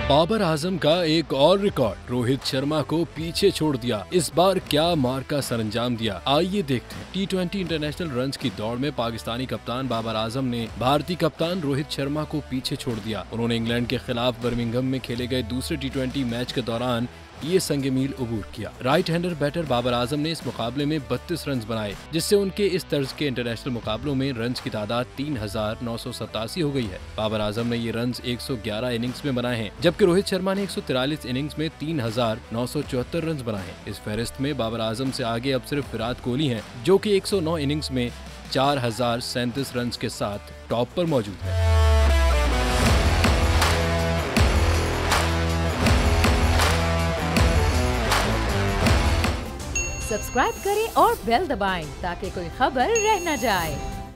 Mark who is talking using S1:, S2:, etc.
S1: बाबर आजम का एक और रिकॉर्ड, रोहित शर्मा को पीछे छोड़ दिया। इस बार क्या मार का सरंजाम दिया, आइए देखते हैं। T20 इंटरनेशनल रन्स की दौड़ में पाकिस्तानी कप्तान बाबर आजम ने भारतीय कप्तान रोहित शर्मा को पीछे छोड़ दिया। उन्होंने इंग्लैंड के खिलाफ बर्मिंघम में खेले गए दूसरे T20 मैच के दौरान ये संग मील अबूर किया। Right hander batter Babar Azam ने इस मुकाबले में 32 रन बनाए, जिससे उनके इस तर्ज के इंटरनेशनल मुकाबलों में रन की तादाद 3987 हो गई है। बाबर आजम ने ये रन 111 इनिंग्स में बनाए हैं, जबकि रोहित शर्मा ने 143 इनिंग्स में 3974 रन बनाए हैं। इस फहरिस्त में बाबर आजम से आगे अब सिर्फ विराट कोहली हैं, जो कि 109 इनिंग्स में 4037 रन के साथ टॉप पर मौजूद है।
S2: सब्सक्राइब करें और बेल दबाएं ताकि कोई खबर रह न जाए।